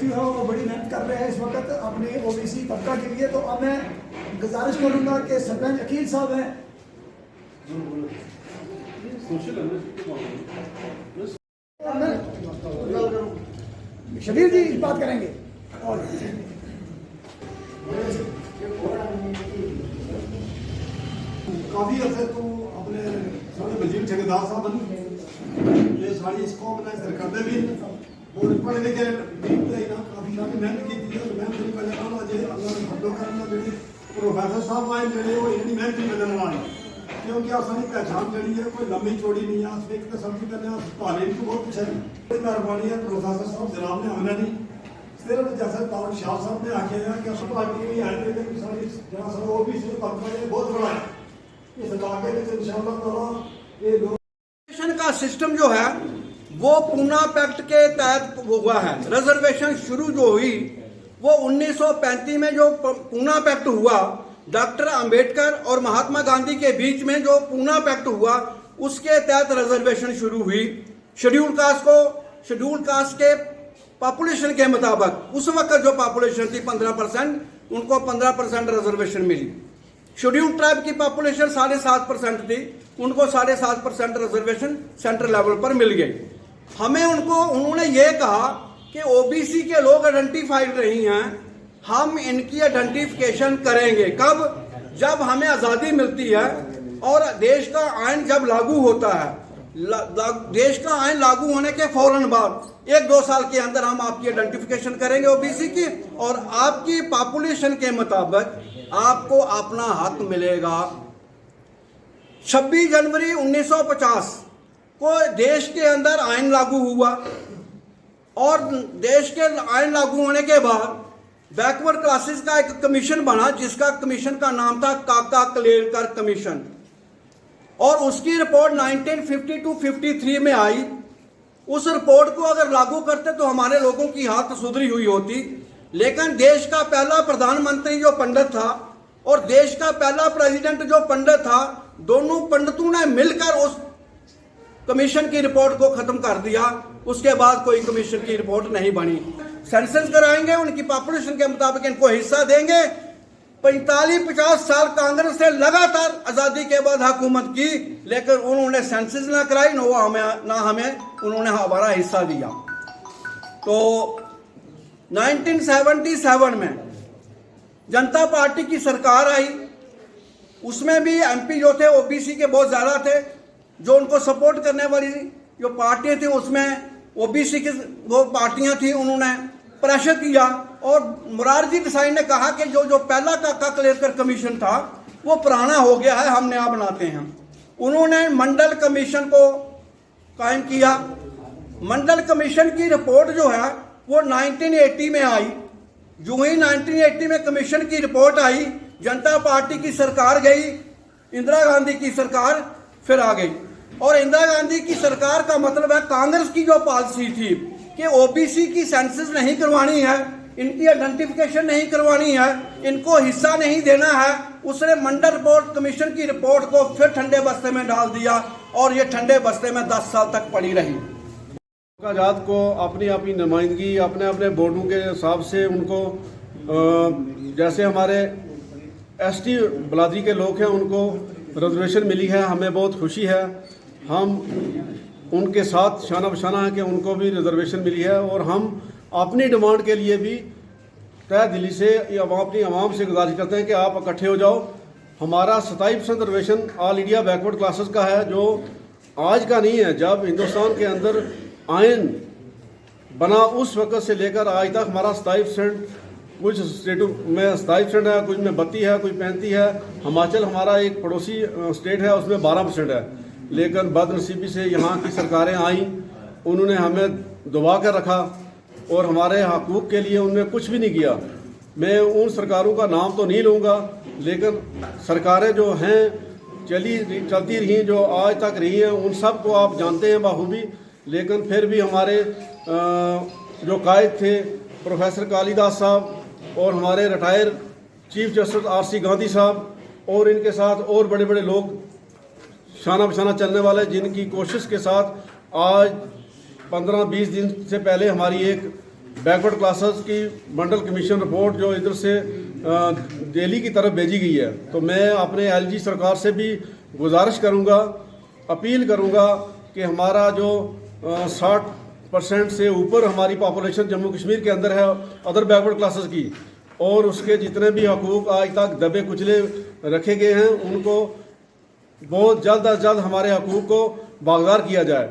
साथी हो वो बड़ी मेहनत कर रहे हैं इस वक्त अपने ओबीसी तबका के लिए। तो अब मैं गुजारिश करूंगा कि सरपंच अकील साहब हैं, शबीर जी बात करेंगे। और काफ़ी अर्से तो अपने साढ़े वजीर ठेकेदार साहब ये सारी इस कौम ने सर करते भी और पढ़े लिखे काफ़ी मेहनत की मेहनत नहीं पहले काम अजे अल्लाह ने फटो करना जी प्रोफेसर साहब आए मेरे वो इतनी मेहनत नहीं बदलने वाली क्योंकि सारी पहचान जी है कोई लंबी चौड़ी नहीं है। एक तो सबसे पहले तालीम को बहुत पीछे बड़ी मेहरबानी है प्रोफेसर साहब जनाब ने आना नहीं सिर्फ जैसे तारक शाह साहब ने आखे हैं कि असल पार्टी में है सारी जहाँ सब वो भी बहुत बड़ा है इस इलाके में इंशाअल्लाह ताला ये लोग का सिस्टम जो है वो पूना पैक्ट के तहत हुआ है। रिजर्वेशन शुरू जो हुई वो 1935 में जो पूना पैक्ट हुआ, डॉक्टर अंबेडकर और महात्मा गांधी के बीच में जो पूना पैक्ट हुआ उसके तहत रिजर्वेशन शुरू हुई। शेड्यूल कास्ट के पॉपुलेशन के मुताबिक उस वक्त जो पॉपुलेशन थी 15%, उनको 15% रिजर्वेशन मिली। शेड्यूल ट्राइब की पॉपुलेशन 7.5% थी, उनको 7.5% रिजर्वेशन सेंट्रल लेवल पर मिल गई। हमें उन्होंने ये कहा कि ओबीसी के लोग आइडेंटिफाइड नहीं हैं, हम इनकी आइडेंटिफिकेशन करेंगे। कब? जब हमें आज़ादी मिलती है और देश का आइन जब लागू होता है। देश का आइन लागू होने के फौरन बाद 1-2 साल के अंदर हम आपकी आइडेंटिफिकेशन करेंगे ओबीसी की, और आपकी पॉपुलेशन के मुताबिक आपको अपना हक मिलेगा। 26 जनवरी 1950 को देश के अंदर आइन लागू हुआ और देश के आइन लागू होने के बाद बैकवर्ड क्लासेस का एक कमीशन बना जिसका कमीशन का नाम था काका कलेरकर कमीशन, और उसकी रिपोर्ट 1952-53 में आई। उस रिपोर्ट को अगर लागू करते तो हमारे लोगों की हालत सुधरी हुई होती, लेकिन देश का पहला प्रधानमंत्री जो पंडित था और देश का पहला प्रेसिडेंट जो पंडित था, दोनों पंडितों ने मिलकर उस कमीशन की रिपोर्ट को खत्म कर दिया। उसके बाद कोई कमीशन की रिपोर्ट नहीं बनी। सेंसस कराएंगे, उनकी पॉपुलेशन के मुताबिक इनको हिस्सा देंगे। 45-50 साल कांग्रेस से लगातार आज़ादी के बाद हुकूमत की, लेकिन उन्होंने सेंसस ना कराई, ना हमें उन्होंने हमारा हिस्सा दिया। तो 1977 में जनता पार्टी की सरकार आई, उसमें भी एमपी जो थे ओबीसी के बहुत ज़्यादा थे। जो उनको सपोर्ट करने वाली जो पार्टियां थी उसमें ओबीसी की वो पार्टियां थी, उन्होंने प्रेशर किया और मोरारजी देसाई ने कहा कि जो पहला काका कलेरकर कमीशन था वो पुराना हो गया है, हम नया बनाते हैं। उन्होंने मंडल कमीशन को कायम किया। मंडल कमीशन की रिपोर्ट जो है वो 1980 में आई। जो ही 1980 में कमीशन की रिपोर्ट आई, जनता पार्टी की सरकार गई, इंदिरा गांधी की सरकार फिर आ गई। और इंदिरा गांधी की सरकार का मतलब है कांग्रेस की जो पॉलिसी थी कि ओबीसी की सेंसस नहीं करवानी है, इनकी आइडेंटिफिकेशन नहीं करवानी है, इनको हिस्सा नहीं देना है, उसने मंडल रिपोर्ट कमीशन की रिपोर्ट को फिर ठंडे बस्ते में डाल दिया और ये ठंडे बस्ते में 10 साल तक पड़ी रही। आज़ाद को अपनी अपनी नुमाइंदगी अपने अपने वोटों के हिसाब से उनको जैसे हमारे एसटी बिरादरी के लोग हैं उनको रिजर्वेशन मिली है, हमें बहुत खुशी है। हम उनके साथ शाना बशाना है कि उनको भी रिजर्वेशन मिली है और हम अपनी डिमांड के लिए भी तय दिली से अपनी आवाम से गुजारिश करते हैं कि आप इकट्ठे हो जाओ। हमारा 27% reservation all India backward classes का है, जो आज का नहीं है। जब हिंदुस्तान के अंदर आइन बना उस वक़्त से लेकर आज तक हमारा 27%, कुछ स्टेटों में 27% है, कुछ में 32 है, कुछ 35 है। हिमाचल हमारा एक पड़ोसी स्टेट है, उसमें 12% है। लेकिन बदनसीबी से यहाँ की सरकारें आईं, उन्होंने हमें दबा कर रखा और हमारे हकूक़ के लिए उन्होंने कुछ भी नहीं किया। मैं उन सरकारों का नाम तो नहीं लूँगा, लेकिन सरकारें जो हैं चलती रही, जो आज तक रही हैं, उन सब को आप जानते हैं बाखूबी। लेकिन फिर भी हमारे जो कायद थे प्रोफेसर कालीदास साहब और हमारे retire chief justice RC. Gandhi साहब और इनके साथ और बड़े बड़े लोग शाना बशाना चलने वाले, जिनकी कोशिश के साथ आज 15-20 दिन से पहले हमारी एक बैकवर्ड क्लासेस की मंडल कमीशन रिपोर्ट जो इधर से दिल्ली की तरफ भेजी गई है, तो मैं अपने एलजी सरकार से भी गुजारिश करूंगा, अपील करूंगा कि हमारा जो 60% से ऊपर हमारी पॉपुलेशन जम्मू कश्मीर के अंदर है अदर बैकवर्ड क्लासेस की, और उसके जितने भी हकूक़ आज तक दबे कुचले रखे गए हैं उनको बहुत जल्द अज जल्द हमारे हकूक़ को बागदार किया जाए।